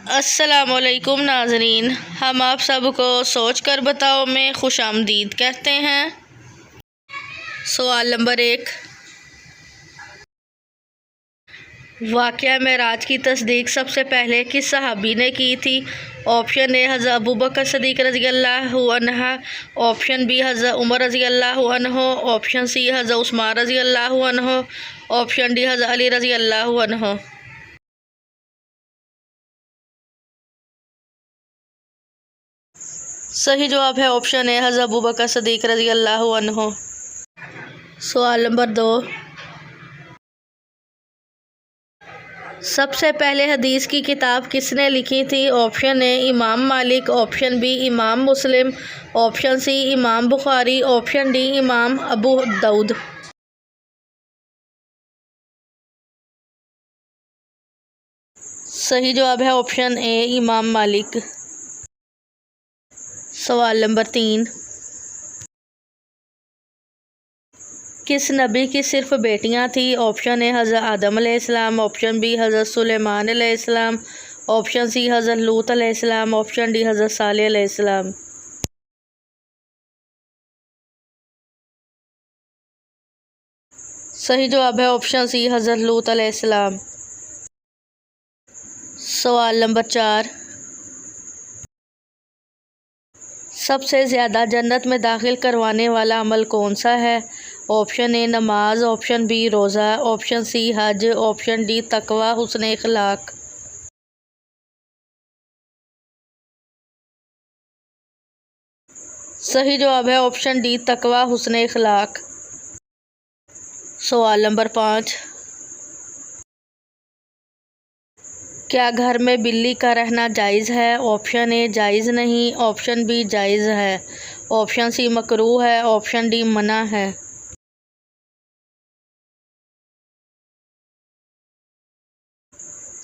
अस्सलामुअलैकुम नाज़रीन, हम आप सबको सोच कर बताओ में खुशामदीद कहते हैं। सवाल नंबर 1, वाक़या मेराज की तस्दीक सबसे पहले किस सहाबी ने की थी? ऑप्शन ए हज़रत अबू बकर सदीक़ रज़ी अल्लाहु अन्हु, ऑप्शन बी हज़रत उमर रज़ी अल्लाहु अन्हु, ऑप्शन सी हज़रत उस्मान रज़ी अल्लाहु अन्हु, ऑप्शन डी हज़रत अली रज़ी अल्लाहु अन्हु। सही जवाब है ऑप्शन ए हज़रत अबू बकर सदीक़ रज़ी अल्लाहु अन्हु। सवाल नंबर 2, सबसे पहले हदीस की किताब किसने लिखी थी? ऑप्शन ए इमाम मालिक, ऑप्शन बी इमाम मुस्लिम, ऑप्शन सी इमाम बुखारी, ऑप्शन डी इमाम अबू दाऊद। सही जवाब है ऑप्शन ए इमाम मालिक। सवाल नंबर 3, किस नबी की सिर्फ बेटियां थी? ऑप्शन ए हज़रत आदम अलैहिस्सलाम, ऑप्शन बी हज़रत सुलेमान अलैहिस्सलाम, ऑप्शन सी हज़रत लूत अलैहिस्सलाम, ऑप्शन डी हज़रत सालेह अलैहिस्सलाम। सही जवाब है ऑप्शन सी हज़रत लूत अलैहिस्सलाम। सवाल नंबर 4, सबसे ज़्यादा जन्नत में दाखिल करवाने वाला अमल कौन सा है? ऑप्शन ए नमाज, ऑप्शन बी रोज़ा, ऑप्शन सी हज, ऑप्शन डी तकवा हुस्न इखलाक। सही जवाब है ऑप्शन डी तकवा हुस्न इखलाक। सवाल नंबर 5, क्या घर में बिल्ली का रहना जायज़ है? ऑप्शन ए जायज़ नहीं, ऑप्शन बी जायज़ है, ऑप्शन सी मकरूह है, ऑप्शन डी मना है।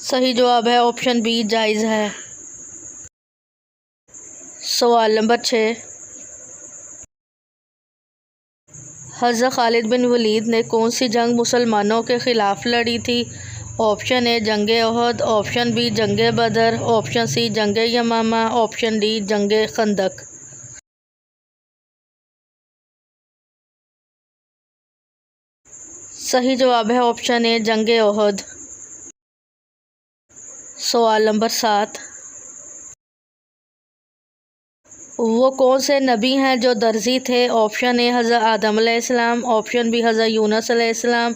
सही जवाब है ऑप्शन बी जायज़ है। सवाल नंबर 6, हज़रत खालिद बिन वलीद ने कौन सी जंग मुसलमानों के ख़िलाफ़ लड़ी थी? ऑप्शन ए जंग ओहद, ऑप्शन बी जंग बदर, ऑप्शन सी जंग यमामा, ऑप्शन डी जंग खंदक। सही जवाब है ऑप्शन ए जंग ओहद। सवाल नंबर 7, वो कौन से नबी हैं जो दर्जी थे? ऑप्शन ए हज़रत आदम अलैहिस्सलाम, ऑप्शन बी हज़रत यूनुस अलैहिस्सलाम,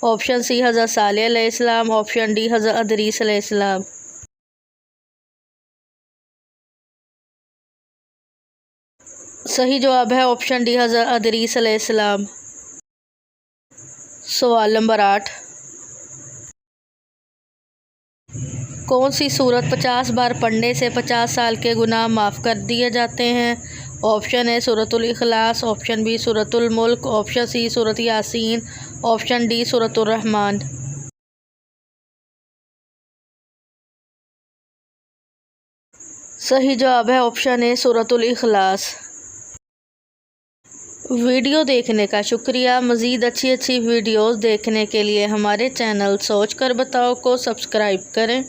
ऑप्शन सी हज़रत सालेह अलैहिस्सलाम, ऑप्शन डी हज़रत अदरीस अलैहिस्सलाम। सही जवाब है ऑप्शन डी हज़रत अदरीस अलैहिस्सलाम। सवाल नंबर 8, कौन सी सूरत 50 बार पढ़ने से 50 साल के गुनाह माफ़ कर दिए जाते हैं? Option A Suratul Ikhlas, option B सूरतुल मुल्क, ऑप्शन सी सूरत यासीन, ऑप्शन डी सूरतुर रहमान। सही जवाब है option A Suratul Ikhlas. Video देखने का शुक्रिया। मज़ीद अच्छी वीडियोज़ देखने के लिए हमारे चैनल सोच कर बताओ को सब्सक्राइब करें।